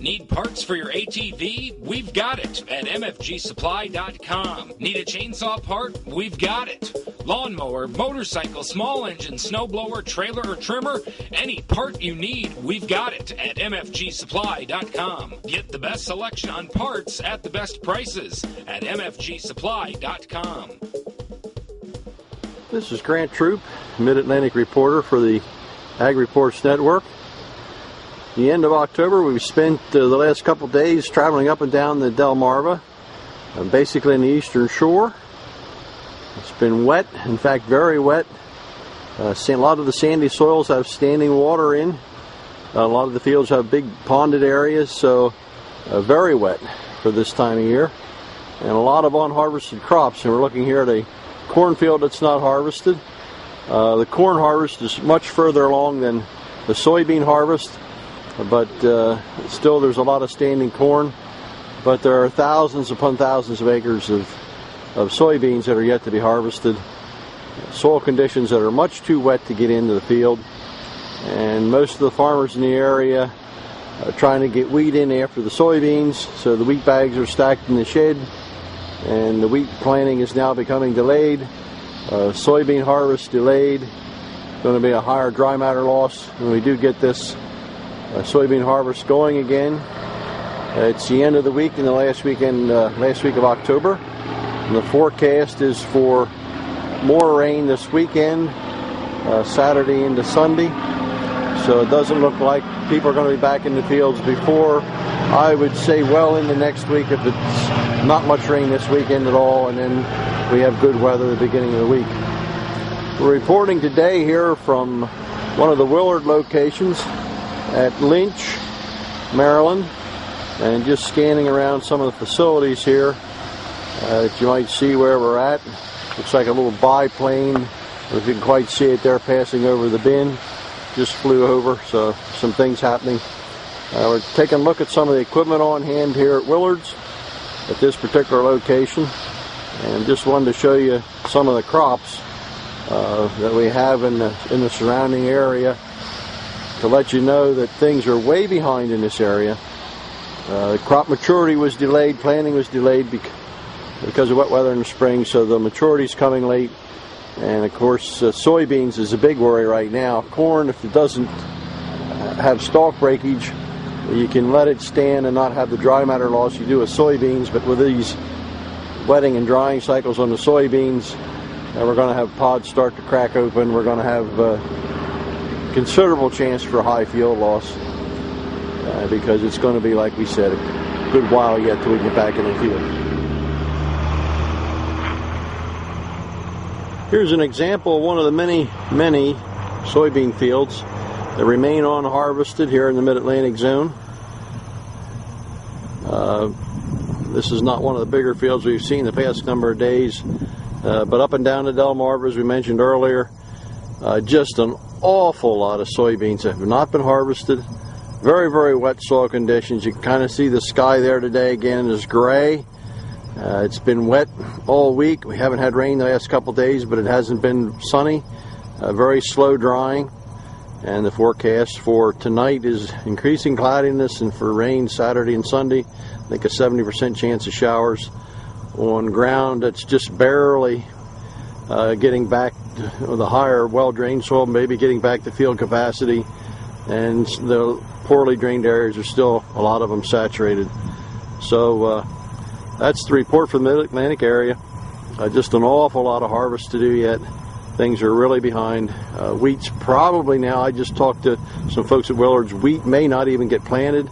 Need parts for your ATV? We've got it at mfgsupply.com. Need a chainsaw part? We've got it. Lawnmower, motorcycle, small engine, snowblower, trailer, or trimmer? Any part you need, we've got it at mfgsupply.com. Get the best selection on parts at the best prices at mfgsupply.com. This is Grant Troop, Mid-Atlantic reporter for the Ag Reports Network. The end of October, we've spent the last couple days traveling up and down the Delmarva, basically in the eastern shore. It's been wet, in fact very wet. A lot of the sandy soils have standing water in. A lot of the fields have big ponded areas, so very wet for this time of year. And a lot of unharvested crops, and we're looking here at a cornfield that's not harvested. The corn harvest is much further along than the soybean harvest, but still there's a lot of standing corn. But there are thousands upon thousands of acres of soybeans that are yet to be harvested. Soil conditions that are much too wet to get into the field, and most of the farmers in the area are trying to get wheat in after the soybeans, so the wheat bags are stacked in the shed, and the wheat planting is now becoming delayed. Soybean harvest delayed. Going to be a higher dry matter loss when we do get this soybean harvest going again. It's the end of the week and the last week of October, and the forecast is for more rain this weekend, Saturday into Sunday. So it doesn't look like people are going to be back in the fields before, I would say, well into next week, if it's not much rain this weekend at all, and then we have good weather at the beginning of the week. We're reporting today here from one of the Willard locations at Lynch, Maryland, and just scanning around some of the facilities here that you might see where we're at. Looks like a little biplane, if you can quite see it there, passing over the bin. Just flew over, so some things happening. We're taking a look at some of the equipment on hand here at Willard's at this particular location, and just wanted to show you some of the crops that we have in the surrounding area to let you know that things are way behind in this area. Crop maturity was delayed, planting was delayed because of wet weather in the spring, so the maturity is coming late. And of course, soybeans is a big worry right now. Corn, if it doesn't have stalk breakage, you can let it stand and not have the dry matter loss you do with soybeans. But with these wetting and drying cycles on the soybeans, we're going to have pods start to crack open. We're going to have considerable chance for high field loss because it's going to be, like we said, a good while yet till we get back in the field. Here's an example of one of the many soybean fields that remain unharvested here in the Mid-Atlantic zone. This is not one of the bigger fields we've seen the past number of days, but up and down the Delmarva, as we mentioned earlier, just an awful lot of soybeans have not been harvested. Very, very wet soil conditions. You can kind of see the sky there today again is gray. It's been wet all week. We haven't had rain the last couple days, but it hasn't been sunny. Very slow drying. And the forecast for tonight is increasing cloudiness, and for rain Saturday and Sunday, I think a 70% chance of showers on ground that's just barely getting back to the higher well-drained soil, maybe getting back to field capacity. And the poorly drained areas are still, a lot of them, saturated. So that's the report from the Mid-Atlantic area. Just an awful lot of harvest to do yet. Things are really behind. Wheat's probably now, I just talked to some folks at Willard's, wheat may not even get planted,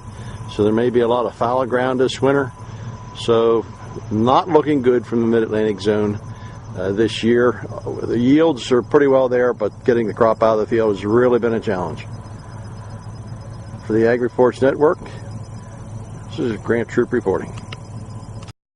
so there may be a lot of fallow ground this winter. So not looking good from the Mid-Atlantic zone this year. The yields are pretty well there, but getting the crop out of the field has really been a challenge. For the Ag Reports Network, this is Grant Troop reporting.